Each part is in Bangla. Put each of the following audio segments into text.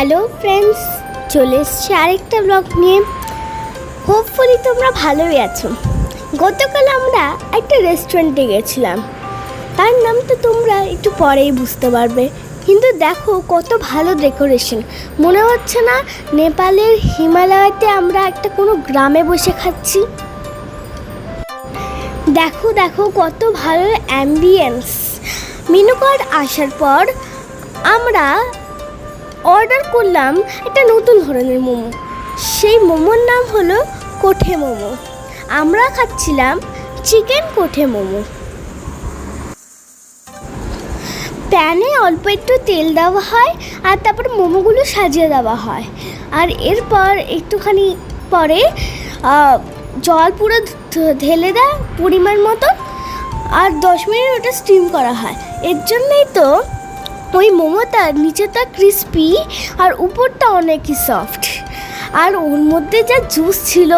হ্যালো ফ্রেন্ডস, চলে এসছি আরেকটা ব্লগ নিয়ে। হোপফুলি তোমরা ভালোই আছো। গতকাল আমরা একটা রেস্টুরেন্টে গেছিলাম, তার নাম তো তোমরা একটু পরেই বুঝতে পারবে। কিন্তু দেখো কত ভালো ডেকোরেশন, মনে হচ্ছে না নেপালের হিমালয়তে আমরা একটা কোনো গ্রামে বসে খাচ্ছি। দেখো দেখো কত ভালো অ্যাম্বিয়েন্স। মেনু কার্ড আসার পর আমরা অর্ডার করলাম একটা নতুন ধরনের মোমো। সেই মোমোর নাম হলো কোঠে মোমো। আমরা খাচ্ছিলাম চিকেন কোঠে মোমো। প্যানে অল্প একটু তেল দেওয়া হয় আর তারপর মোমোগুলো সাজিয়ে দেওয়া হয়, আর এরপর একটুখানি পরে জল পুরো ঢেলে দেয় পরিমাণ মতো, আর 10 মিনিট ওটা স্টিম করা হয়। এর জন্যই তো ওই মোমোটা নিচেটা ক্রিস্পি আর উপরটা অনেকই সফট, আর ওর মধ্যে যা জুস ছিল,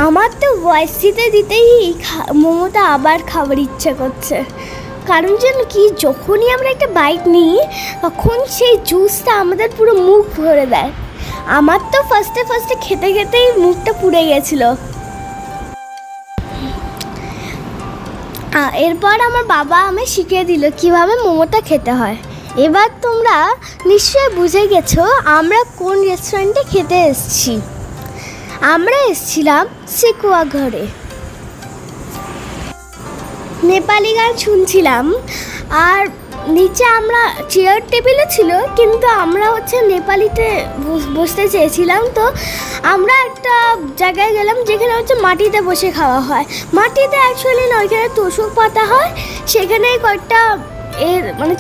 আমার তো ভয়েস দিতেই মোমোটা আবার খাবার ইচ্ছে করছে। কারণ যেন কি, যখনই আমরা একটা বাইট নিই তখন সেই জুসটা আমাদের পুরো মুখ ভরে দেয়। আমার তো ফার্স্টে খেতে খেতেই মুখটা পুড়ে গেছিলো। এরপর আমার বাবা আমায় শিখিয়ে দিল কিভাবে মোমোটা খেতে হয়। এবার তোমরা নিশ্চয়ই বুঝে গেছো আমরা কোন রেস্টুরেন্টে খেতে এসেছি। আমরা এসেছিলাম সিকুয়া ঘরে। নেপালি গান শুনছিলাম, আর নিচে আমরা চেয়ার টেবিলে ছিল, কিন্তু আমরা নেপালিতে বসতে চেয়েছিলাম। তো আমরা একটা জায়গায় গেলাম যেখানে মাটিতে বসে খাওয়া হয়। মাটিতে অ্যাকচুয়ালি না, ওইখানে তোষক পাতা হয়, সেখানে কয়েকটা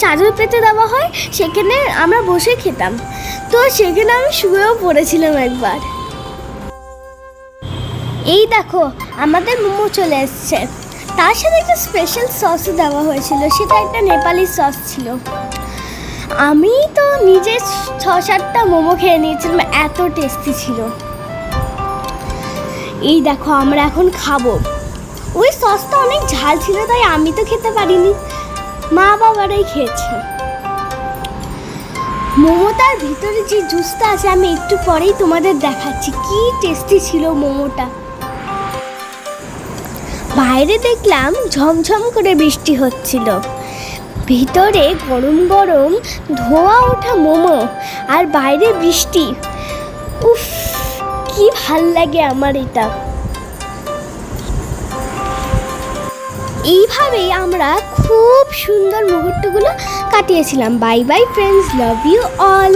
চাদর পেতে দেওয়া হয়, সেখানে আমরা বসে খেতাম। তো সেখানে আমি শুয়েও পড়েছিলাম একবার। এই দেখো আমাদের মোমো চলে এসছে, তার সাথে একটা স্পেশাল সসও দেওয়া হয়েছিল, সেটা একটা নেপালি সস ছিল। আমি তো নিজে 6-7টা মোমো খেয়ে নিয়েছিলাম, এত টেস্টি ছিল। এই দেখো আমরা এখন খাবো। ওই সসটা অনেক ঝাল ছিল, তাই আমি তো খেতে পারিনি, মা বাবারাই খেয়েছে। মোমোটার ভিতরে যে জুসটা আছে আমি একটু পরেই তোমাদের দেখাচ্ছি, কি টেস্টি ছিল মোমোটা। বাইরে দেখলাম ঝমঝম করে বৃষ্টি হচ্ছিল, ভিতরে গরম গরম ধোয়া ওঠা মোমো, আর বাইরে বৃষ্টি। উফ, কি ভাল লাগে আমার এটা। এইভাবেই আমরা খুব সুন্দর মুহূর্তগুলো কাটিয়েছিলাম। Bye bye friends, love you all.